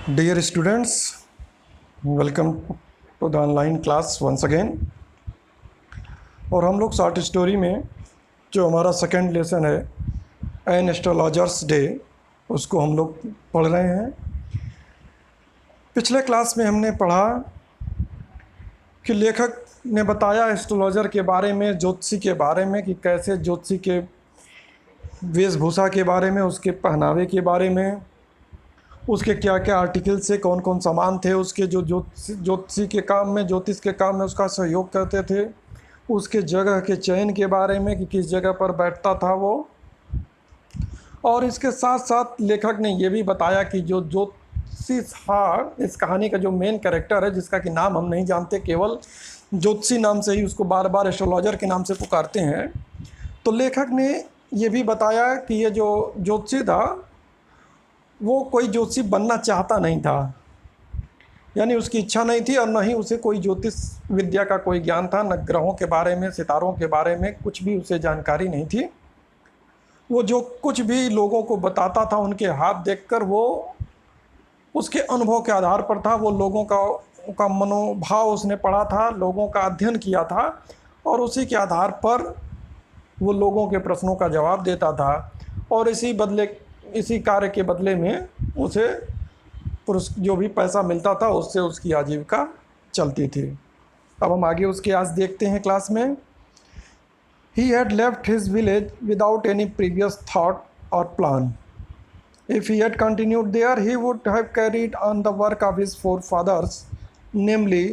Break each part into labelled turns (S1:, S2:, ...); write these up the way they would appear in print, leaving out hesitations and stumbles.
S1: Dear students, welcome to the online class once again। और हम लोग शॉर्ट स्टोरी में जो हमारा सेकंड लेसन है एन एस्ट्रोलॉजर्स डे, उसको हम लोग पढ़ रहे हैं। पिछले क्लास में हमने पढ़ा कि लेखक ने बताया एस्ट्रोलॉजर के बारे में, ज्योतिषी के बारे में, कि कैसे ज्योतिषी के वेशभूषा के बारे में, उसके पहनावे के बारे में, उसके क्या क्या आर्टिकल से कौन कौन सामान थे, उसके जो ज्योतिषी के काम में, ज्योतिष के काम में उसका सहयोग करते थे, उसके जगह के चयन के बारे में कि किस जगह पर बैठता था वो। और इसके साथ साथ लेखक ने ये भी बताया कि जो ज्योतिषी था, इस कहानी का जो मेन कैरेक्टर है, जिसका कि नाम हम नहीं जानते, केवल ज्योतिषी नाम से ही उसको बार बार एस्ट्रोलॉजर के नाम से पुकारते हैं। तो लेखक ने ये भी बताया कि ये जो ज्योतिषी था वो कोई ज्योतिषी बनना चाहता नहीं था, यानी उसकी इच्छा नहीं थी, और न ही उसे कोई ज्योतिष विद्या का कोई ज्ञान था, न ग्रहों के बारे में, सितारों के बारे में कुछ भी उसे जानकारी नहीं थी। वो जो कुछ भी लोगों को बताता था, उनके हाथ देखकर, वो उसके अनुभव के आधार पर था। वो लोगों का मनोभाव उसने पढ़ा था, लोगों का अध्ययन किया था, और उसी के आधार पर वो लोगों के प्रश्नों का जवाब देता था। और इसी कार्य के बदले में उसे जो भी पैसा मिलता था उससे उसकी आजीविका चलती थी। अब हम आगे उसके आज देखते हैं क्लास में। He had left his village without any previous thought or plan. If he had continued there, he would have carried on the work of his forefathers, namely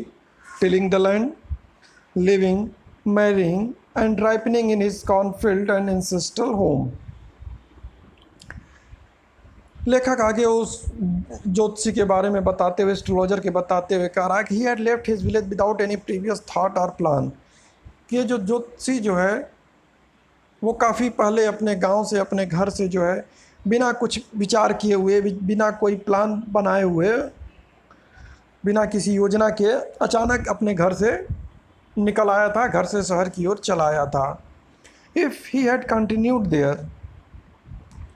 S1: tilling the land, living, marrying, and ripening in his cornfield and ancestral home. लेखक आगे उस ज्योतिषी के बारे में बताते हुए, astrologer के बताते हुए कह रहा है कि he had left his village without any previous thought और प्लान। ये जो ज्योतिषी जो है वो काफ़ी पहले अपने गांव से, अपने घर से जो है, बिना कुछ विचार किए हुए, बिना कोई प्लान बनाए हुए, बिना किसी योजना के अचानक अपने घर से निकल आया था, घर से शहर की ओर चला आया था। If he had continued there,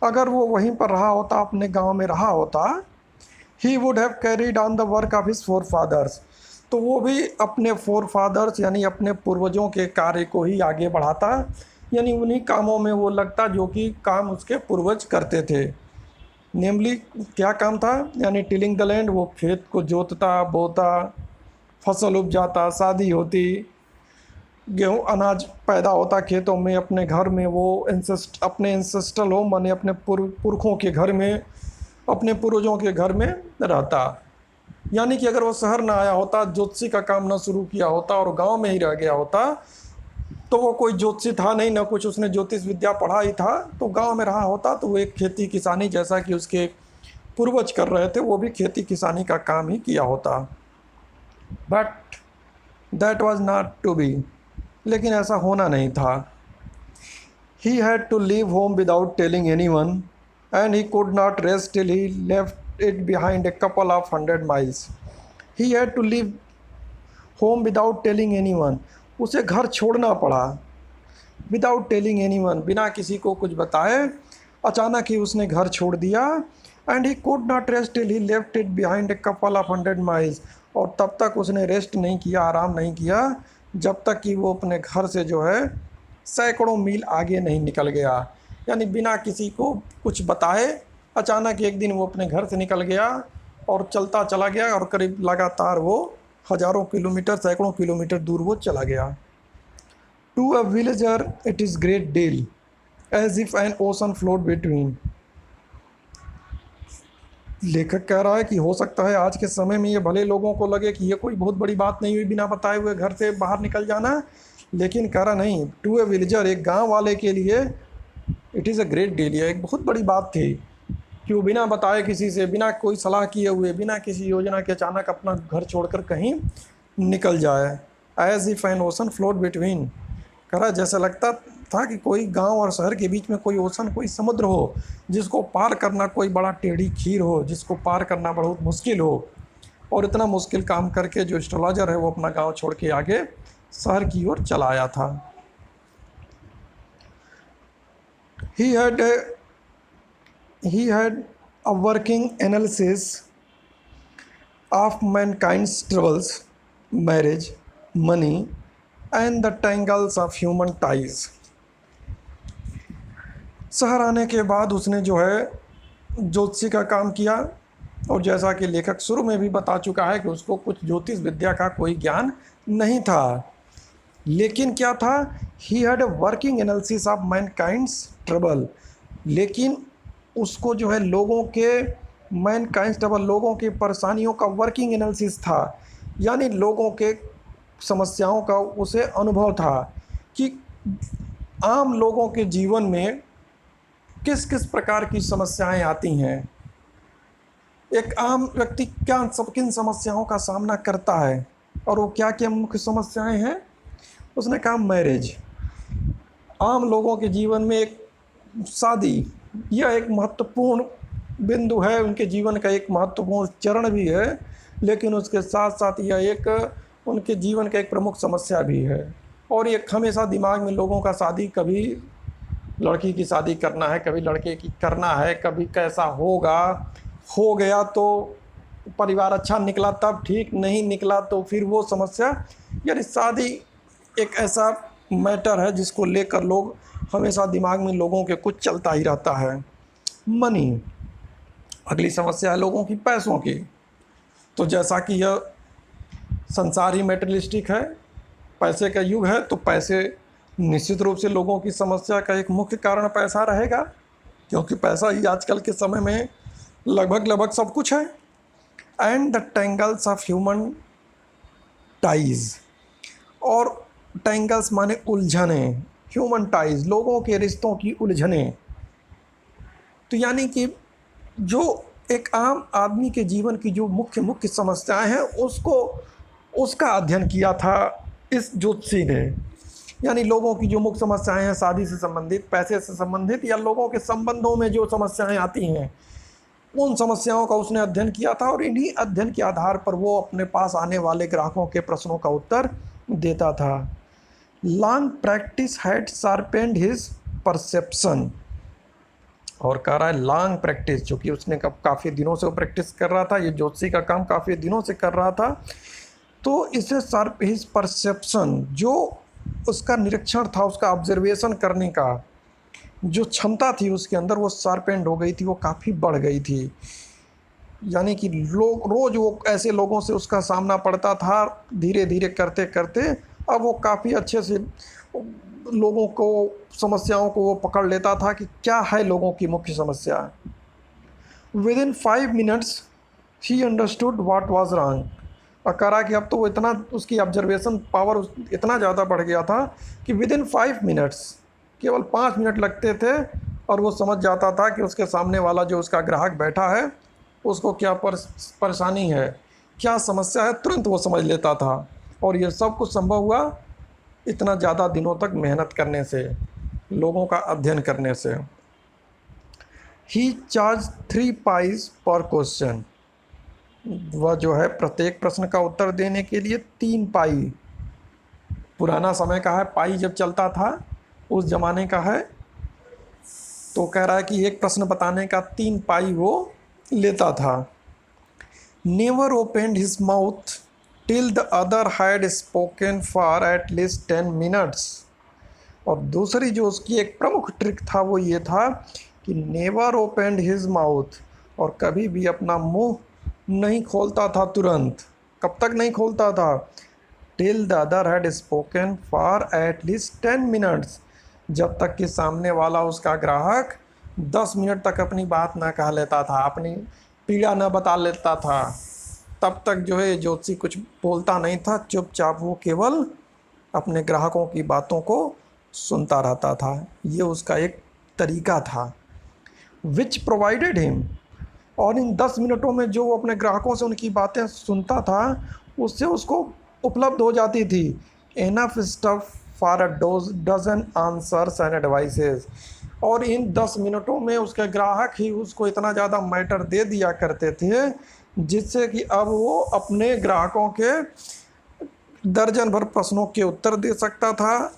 S1: अगर वो वहीं पर रहा होता, अपने गांव में रहा होता, he would have carried on the work of his forefathers, तो वो भी अपने फोर फादर्स यानी अपने पूर्वजों के कार्य को ही आगे बढ़ाता, यानी उन्हीं कामों में वो लगता जो कि काम उसके पूर्वज करते थे। नेमली क्या काम था, यानी टिलिंग द लैंड, वो खेत को जोतता, बोता, फसल उपजाता, शादी होती, गेहूँ अनाज पैदा होता खेतों में, अपने घर में वो अपने एंसेस्ट्रल होम माने अपने पुरखों के घर में, अपने पूर्वजों के घर में रहता। यानी कि अगर वो शहर ना आया होता, ज्योतिषी का काम ना शुरू किया होता और गांव में ही रह गया होता, तो वो कोई ज्योतिषी था नहीं, ना कुछ उसने ज्योतिष विद्या पढ़ा ही था। तो गांव में रहा होता तो वो एक खेती किसानी, जैसा कि उसके पूर्वज कर रहे थे, वो भी खेती किसानी का काम ही किया होता। But that was not to be, लेकिन ऐसा होना नहीं था। He had to leave home without telling anyone, and he could not rest till he left it behind a couple of 100 miles. He had to leave home without telling anyone. उसे घर छोड़ना पड़ा without telling anyone, बिना किसी को कुछ बताए अचानक ही उसने घर छोड़ दिया। And he could not rest till he left it behind a couple of 100 miles, और तब तक उसने रेस्ट नहीं किया, आराम नहीं किया, जब तक कि वो अपने घर से जो है सैकड़ों मील आगे नहीं निकल गया। यानी बिना किसी को कुछ बताए अचानक एक दिन वो अपने घर से निकल गया और चलता चला गया, और करीब लगातार वो हज़ारों किलोमीटर, सैकड़ों किलोमीटर दूर वो चला गया। To a villager, it is great deal, as if an ocean flowed between. लेखक कह रहा है कि हो सकता है आज के समय में ये भले लोगों को लगे कि ये कोई बहुत बड़ी बात नहीं हुई बिना बताए हुए घर से बाहर निकल जाना, लेकिन कह रहा नहीं, टू ए विलेजर, एक गांव वाले के लिए it is a great deal, ये एक बहुत बड़ी बात थी कि वो बिना बताए, किसी से बिना कोई सलाह किए हुए, बिना किसी योजना के अचानक अपना घर छोड़कर कहीं निकल जाए। As if an ocean float between, कह रहा जैसा लगता था कि कोई गांव और शहर के बीच में कोई ओशन, कोई समुद्र हो, जिसको पार करना कोई बड़ा टेढ़ी खीर हो, जिसको पार करना बहुत मुश्किल हो। और इतना मुश्किल काम करके जो एस्ट्रोलॉजर है वो अपना गांव छोड़ के आगे शहर की ओर चला आया था। He had a working analysis of mankind's troubles, marriage, money and the tangles of human ties. शहर आने के बाद उसने जो है ज्योतिषी का काम किया, और जैसा कि लेखक शुरू में भी बता चुका है कि उसको कुछ ज्योतिष विद्या का कोई ज्ञान नहीं था, लेकिन क्या था, he had a working analysis of mankind's trouble. लेकिन उसको जो है लोगों के मैनकाइंड्स ट्रबल, लोगों की परेशानियों का वर्किंग एनालिसिस था, यानी लोगों के समस्याओं का उसे अनुभव था कि आम लोगों के जीवन में किस किस प्रकार की समस्याएं आती हैं, एक आम व्यक्ति किन समस्याओं का सामना करता है, और वो क्या क्या मुख्य समस्याएं हैं। उसने कहा मैरिज, आम लोगों के जीवन में एक शादी, यह एक महत्वपूर्ण बिंदु है, उनके जीवन का एक महत्वपूर्ण चरण भी है, लेकिन उसके साथ साथ यह एक उनके जीवन का एक प्रमुख समस्या भी है। और ये हमेशा दिमाग में लोगों का शादी, कभी लड़की की शादी करना है, कभी लड़के की करना है, कभी कैसा होगा, हो गया तो परिवार अच्छा निकला तब ठीक, नहीं निकला तो फिर वो समस्या। यानी शादी एक ऐसा मैटर है जिसको लेकर लोग हमेशा दिमाग में लोगों के कुछ चलता ही रहता है। मनी, अगली समस्या है लोगों की पैसों की। तो जैसा कि यह संसार ही मेटेरियलिस्टिक है, पैसे का युग है, तो पैसे निश्चित रूप से लोगों की समस्या का एक मुख्य कारण पैसा रहेगा, क्योंकि पैसा ही आजकल के समय में लगभग सब कुछ है। And the tangles of human ties, और टेंगल्स माने उलझने, ह्यूमन टाइज लोगों के रिश्तों की उलझने। तो यानी कि जो एक आम आदमी के जीवन की जो मुख्य समस्याएं हैं उसका अध्ययन किया था इस ज्योतिषी ने। यानी लोगों की जो मुख्य समस्याएं हैं, शादी से संबंधित, पैसे से संबंधित, या लोगों के संबंधों में जो समस्याएं आती हैं, उन समस्याओं का उसने अध्ययन किया था, और इन्हीं अध्ययन के आधार पर वो अपने पास आने वाले ग्राहकों के प्रश्नों का उत्तर देता था। Long practice had sharpened his perception, और कह रहा है लॉन्ग प्रैक्टिस, जो कि उसने काफ़ी दिनों से वो प्रैक्टिस कर रहा था, ये ज्योतिषी का काम काफ़ी दिनों से कर रहा था, तो इसे शार्प हिज परसेप्शन, जो उसका निरीक्षण था, उसका ऑब्जर्वेशन करने का जो क्षमता थी उसके अंदर, वो शार्पेंड हो गई थी, वो काफ़ी बढ़ गई थी। यानी कि लोग रोज़ वो ऐसे लोगों से उसका सामना पड़ता था, धीरे धीरे करते करते अब वो काफ़ी अच्छे से लोगों को, समस्याओं को वो पकड़ लेता था कि क्या है लोगों की मुख्य समस्या। With in 5 minutes he understood what was wrong. और कह रहा कि अब तो वो इतना, उसकी ऑब्जर्वेशन पावर इतना ज़्यादा बढ़ गया था कि विद इन 5 मिनट्स, केवल 5 मिनट लगते थे और वो समझ जाता था कि उसके सामने वाला जो उसका ग्राहक बैठा है उसको क्या परेशानी है, क्या समस्या है, तुरंत वो समझ लेता था। और ये सब कुछ संभव हुआ इतना ज़्यादा दिनों तक मेहनत करने से, लोगों का अध्ययन करने से। ही चार्ज 3 पाइज पर क्वेश्चन, वह जो है प्रत्येक प्रश्न का उत्तर देने के लिए 3 पाई, पुराना समय का है, पाई जब चलता था उस ज़माने का है, तो कह रहा है कि एक प्रश्न बताने का 3 पाई वो लेता था। Never opened his mouth till the other had spoken for at least 10 minutes. और दूसरी जो उसकी एक प्रमुख ट्रिक था वो ये था कि नेवर ओपनड हिज माउथ, और कभी भी अपना मुंह नहीं खोलता था तुरंत। कब तक नहीं खोलता था? Till the other had spoken for at least 10 minutes, जब तक कि सामने वाला उसका ग्राहक 10 मिनट तक अपनी बात ना कह लेता था, अपनी पीड़ा न बता लेता था, तब तक जो है ज्योतिषी कुछ बोलता नहीं था, चुपचाप वो केवल अपने ग्राहकों की बातों को सुनता रहता था। ये उसका एक तरीका था विच प्रोवाइडेड हिम, और इन 10 मिनटों में जो वो अपने ग्राहकों से उनकी बातें सुनता था उससे उसको उपलब्ध हो जाती थी enough stuff for a dozen answers and advices. और इन 10 मिनटों में उसके ग्राहक ही उसको इतना ज़्यादा मैटर दे दिया करते थे जिससे कि अब वो अपने ग्राहकों के दर्जन भर प्रश्नों के उत्तर दे सकता था,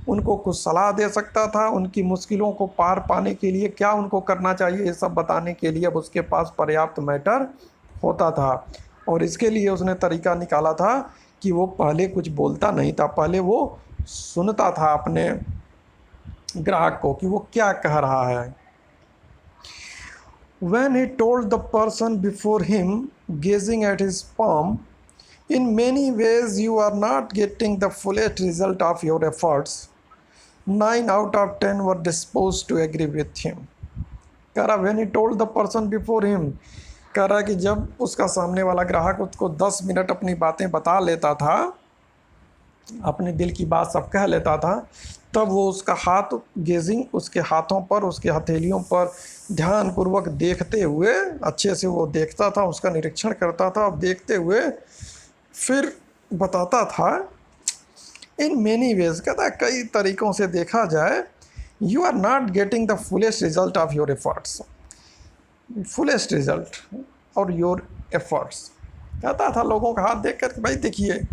S1: उनको कुछ सलाह दे सकता था, उनकी मुश्किलों को पार पाने के लिए क्या उनको करना चाहिए ये सब बताने के लिए अब उसके पास पर्याप्त मैटर होता था। और इसके लिए उसने तरीका निकाला था कि वो पहले कुछ बोलता नहीं था, पहले वो सुनता था अपने ग्राहक को कि वो क्या कह रहा है। When he told the person before him, gazing at his palm, in many ways you are not getting the fullest result of your efforts. 9 out of 10 were disposed to agree with him. कह रहा when he told the person before him, कह रहा कि जब उसका सामने वाला ग्राहक उसको 10 मिनट अपनी बातें बता लेता था, अपने दिल की बात सब कह लेता था, तब वो उसका हाथ गेजिंग, उसके हाथों पर, उसके हथेलियों पर ध्यानपूर्वक देखते हुए, अच्छे से वो देखता था, उसका निरीक्षण करता था और देखते हुए फिर बताता था। इन मैनी वेज, कहता कई तरीक़ों से देखा जाए, you are not getting the fullest result of your efforts, fullest result और योर एफर्ट्स। कहता था लोगों का हाथ देख कर, भाई देखिए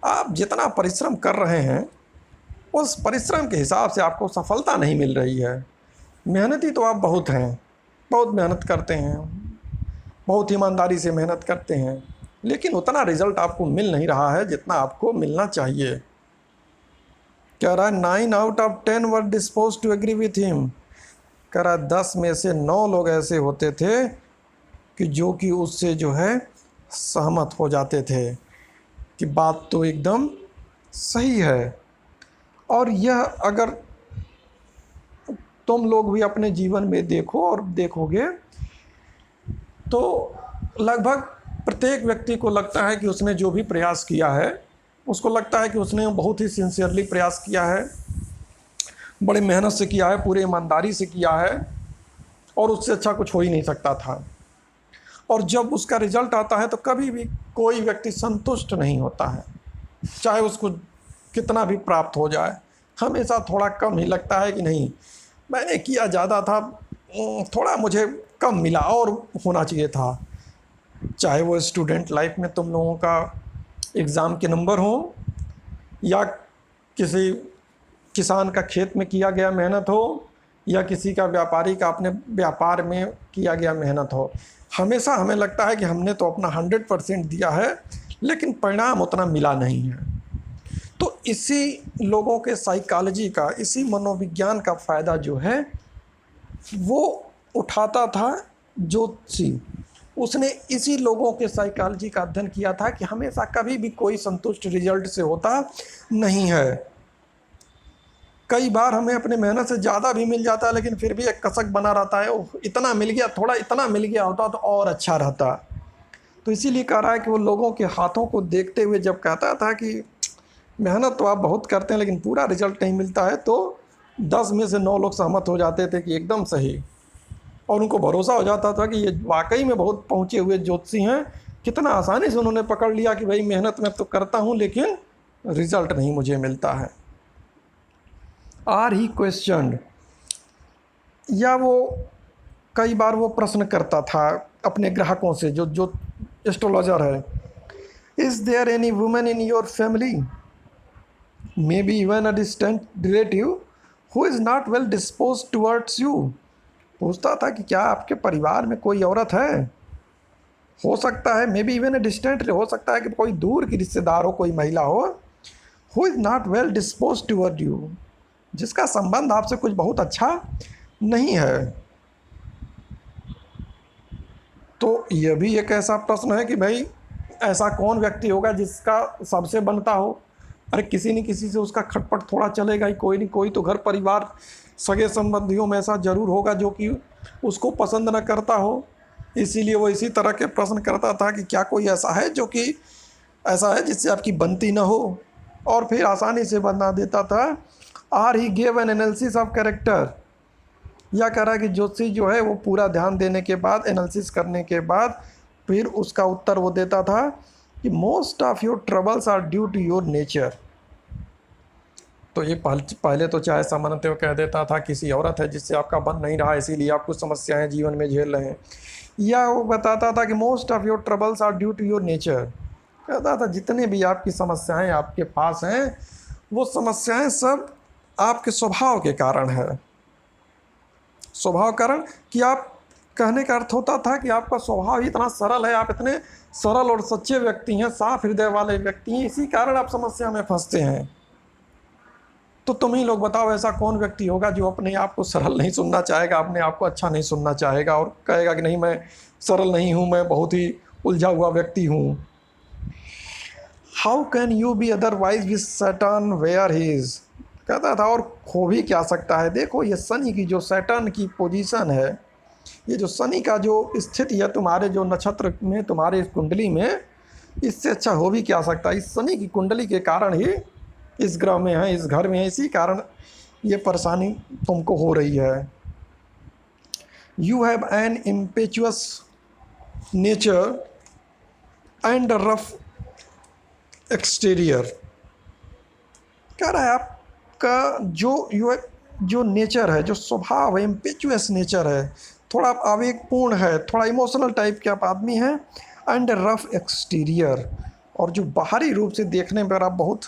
S1: आप जितना परिश्रम कर रहे हैं उस परिश्रम के हिसाब से आपको सफलता नहीं मिल रही है। मेहनती तो आप बहुत हैं, बहुत मेहनत करते हैं, बहुत ईमानदारी से मेहनत करते हैं, लेकिन उतना रिजल्ट आपको मिल नहीं रहा है जितना आपको मिलना चाहिए। कह रहा है 9 out of 10 were disposed to agree with him. कह रहा है 10 में से 9 लोग ऐसे होते थे कि जो कि उससे जो है सहमत हो जाते थे कि बात तो एकदम सही है। और यह अगर तुम लोग भी अपने जीवन में देखो और देखोगे तो लगभग प्रत्येक व्यक्ति को लगता है कि उसने जो भी प्रयास किया है, उसको लगता है कि उसने बहुत ही सिंसियरली प्रयास किया है, बड़े मेहनत से किया है, पूरे ईमानदारी से किया है और उससे अच्छा कुछ हो ही नहीं सकता था। और जब उसका रिजल्ट आता है तो कभी भी कोई व्यक्ति संतुष्ट नहीं होता है, चाहे उसको कितना भी प्राप्त हो जाए, हमेशा थोड़ा कम ही लगता है कि नहीं मैंने किया ज़्यादा था, थोड़ा मुझे कम मिला और होना चाहिए था। चाहे वो स्टूडेंट लाइफ में तुम लोगों का एग्ज़ाम के नंबर हो या किसी किसान का खेत में किया गया मेहनत हो या किसी का व्यापारी का अपने व्यापार में किया गया मेहनत हो, हमेशा हमें लगता है कि हमने तो अपना 100% दिया है लेकिन परिणाम उतना मिला नहीं है। तो इसी लोगों के साइकोलॉजी का, इसी मनोविज्ञान का फ़ायदा जो है वो उठाता था ज्योतिषी। उसने इसी लोगों के साइकोलॉजी का अध्ययन किया था कि हमेशा कभी भी कोई संतुष्ट रिजल्ट से होता नहीं है। कई बार हमें अपने मेहनत से ज़्यादा भी मिल जाता है लेकिन फिर भी एक कसक बना रहता है, ओह इतना मिल गया, थोड़ा इतना मिल गया होता तो और अच्छा रहता। तो इसीलिए कह रहा है कि वो लोगों के हाथों को देखते हुए जब कहता था कि मेहनत तो आप बहुत करते हैं लेकिन पूरा रिजल्ट नहीं मिलता है, तो 10 में से 9 लोग सहमत हो जाते थे कि एकदम सही, और उनको भरोसा हो जाता था कि ये वाकई में बहुत पहुँचे हुए ज्योतिषी हैं। कितना आसानी से उन्होंने पकड़ लिया कि भाई मेहनत मैं तो करता हूँ लेकिन रिजल्ट नहीं मुझे मिलता है। आर ही क्वेश्चनड, या वो कई बार वो प्रश्न करता था अपने ग्राहकों से, जो एस्ट्रोलॉजर है, is there any women in your family, may be even a distant relative, who is not well disposed towards you. पूछता था कि क्या आपके परिवार में कोई औरत है, हो सकता है मे बी इवन अ डिस्टेंट, हो सकता है कि कोई दूर की रिश्तेदार हो, कोई महिला हो, who is not well dispose toward you, जिसका संबंध आपसे कुछ बहुत अच्छा नहीं है। तो यह भी एक ऐसा प्रश्न है कि भाई ऐसा कौन व्यक्ति होगा जिसका सबसे बनता हो। अरे किसी न किसी से उसका खटपट थोड़ा चलेगा ही, कोई नहीं कोई तो घर परिवार सगे संबंधियों में ऐसा ज़रूर होगा जो कि उसको पसंद न करता हो। इसीलिए वो इसी तरह के प्रश्न करता था कि क्या कोई ऐसा है जो कि ऐसा है जिससे आपकी बनती न हो, और फिर आसानी से बना देता था। Or he gave an analysis of character, या कह रहा है कि ज्योतिषी जो है वो पूरा ध्यान देने के बाद, एनालिसिस करने के बाद फिर उसका उत्तर वो देता था कि most of your troubles are due to your nature. तो ये पहले तो चाहे सामान्यतः कह देता था किसी औरत है जिससे आपका बन नहीं रहा इसीलिए आप कुछ समस्याएं जीवन में झेल रहे हैं, या वो बताता था कि most of your troubles are due to your nature. कहता था जितने भी आपकी समस्याएं आपके पास हैं वो समस्याएं सब आपके स्वभाव के कारण है। स्वभाव कारण कि आप कहने का अर्थ होता था कि आपका स्वभाव ही इतना सरल है, आप इतने सरल और सच्चे व्यक्ति हैं, साफ हृदय वाले व्यक्ति हैं, इसी कारण आप समस्या में फंसते हैं। तो तुम ही लोग बताओ, ऐसा कौन व्यक्ति होगा जो अपने आप को सरल नहीं सुनना चाहेगा, अपने आप को अच्छा नहीं सुनना चाहेगा और कहेगा कि नहीं, मैं सरल नहीं हूँ, मैं बहुत ही उलझा हुआ व्यक्ति हूँ। How can you be otherwise with Saturn where he is, कहता था, और खो भी क्या सकता है। देखो ये शनि की जो सैटर्न की पोजीशन है, ये जो शनि का जो स्थिति है तुम्हारे जो नक्षत्र में, तुम्हारे इस कुंडली में, इससे अच्छा हो भी क्या सकता है। इस शनि की कुंडली के कारण ही इस ग्रह में है, इस घर में है, इसी कारण ये परेशानी तुमको हो रही है। You have an impetuous nature and rough exterior, कह रहा है आपका जो नेचर है, जो स्वभाव है, इम्पेचुअस नेचर है, थोड़ा आवेगपूर्ण है, थोड़ा इमोशनल टाइप के आप आदमी हैं, एंड रफ एक्सटीरियर, और जो बाहरी रूप से देखने पर आप बहुत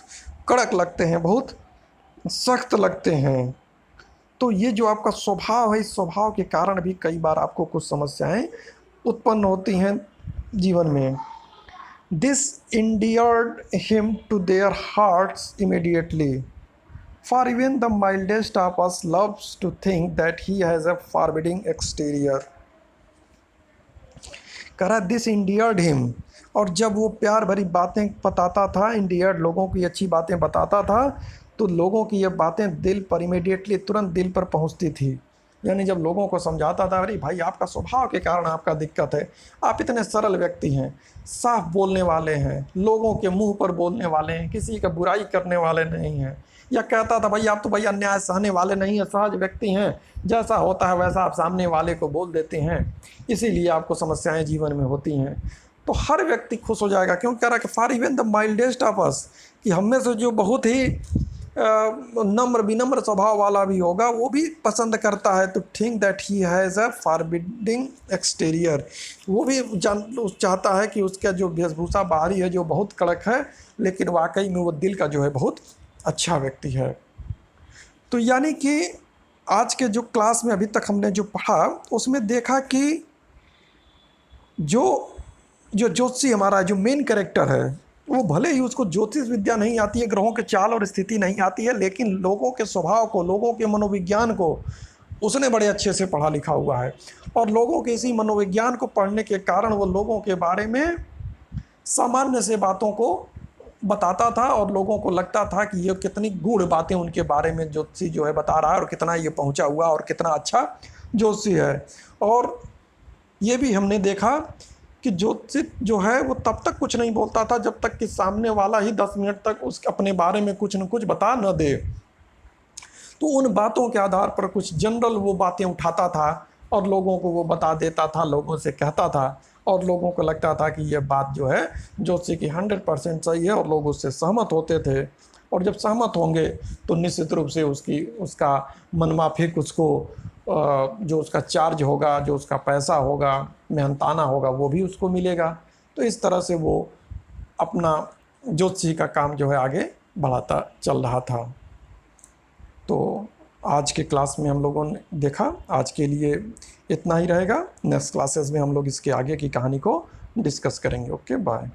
S1: कड़क लगते हैं, बहुत सख्त लगते हैं। तो ये जो आपका स्वभाव है, इस स्वभाव के कारण भी कई बार आपको कुछ समस्याएं उत्पन्न होती हैं जीवन में। This endeared him to their hearts immediately, for even the mildest of us loves to think that he has a forbidding exterior। कह रहा दिस endeared him, और जब वो प्यार भरी बातें बताता था, endeared लोगों की अच्छी बातें बताता था, तो लोगों की ये बातें दिल पर इमीडिएटली, तुरंत दिल पर पहुंचती थी। यानी जब लोगों को समझाता था, अरे भाई आपका स्वभाव के कारण आपका दिक्कत है, आप इतने सरल व्यक्ति हैं, साफ बोलने वाले हैं, लोगों के मुंह पर बोलने वाले हैं, किसी का बुराई करने वाले नहीं हैं, या कहता था भाई आप तो भाई अन्याय सहने वाले नहीं हैं, सहज व्यक्ति हैं, जैसा होता है वैसा आप सामने वाले को बोल देते हैं, इसीलिए आपको समस्याएं जीवन में होती हैं। तो हर व्यक्ति खुश हो जाएगा, क्यों कह रहा कि for even the mildest of us, कि हम में से जो बहुत ही नम्र विनम्र स्वभाव वाला भी होगा, वो भी पसंद करता है तो think that he has a forbidding exterior, वो भी चाहता है कि उसका जो वेशभूषा बाहरी है जो बहुत कड़क है, लेकिन वाकई में वो दिल का जो है बहुत अच्छा व्यक्ति है। तो यानी कि आज के जो क्लास में अभी तक हमने जो पढ़ा, उसमें देखा कि जो ज्योतिषी हमारा जो मेन कैरेक्टर है, वो भले ही उसको ज्योतिष विद्या नहीं आती है, ग्रहों के चाल और स्थिति नहीं आती है, लेकिन लोगों के स्वभाव को, लोगों के मनोविज्ञान को उसने बड़े अच्छे से पढ़ा लिखा हुआ है। और लोगों के इसी मनोविज्ञान को पढ़ने के कारण वो लोगों के बारे में सामान्य से बातों को बताता था, और लोगों को लगता था कि ये कितनी गूढ़ बातें उनके बारे में ज्योतिषी जो है बता रहा है, और कितना ये पहुँचा हुआ और कितना अच्छा ज्योतिषी है। और ये भी हमने देखा कि ज्योतिष जो है वो तब तक कुछ नहीं बोलता था जब तक कि सामने वाला ही 10 मिनट तक उस अपने बारे में कुछ न कुछ बता न दे। तो उन बातों के आधार पर कुछ जनरल वो बातें उठाता था और लोगों को वो बता देता था, लोगों से कहता था, और लोगों को लगता था कि ये बात जो है ज्योतिषी की 100% सही है, और लोग उससे सहमत होते थे। और जब सहमत होंगे तो निश्चित रूप से उसका मनमाफिक उसको जो उसका चार्ज होगा, जो उसका पैसा होगा, मेहनताना होगा, वो भी उसको मिलेगा। तो इस तरह से वो अपना ज्योतिषी का काम जो है आगे बढ़ाता चल रहा था। तो आज के क्लास में हम लोगों ने देखा, आज के लिए इतना ही रहेगा। नेक्स्ट क्लासेस में हम लोग इसके आगे की कहानी को डिस्कस करेंगे। Okay, bye.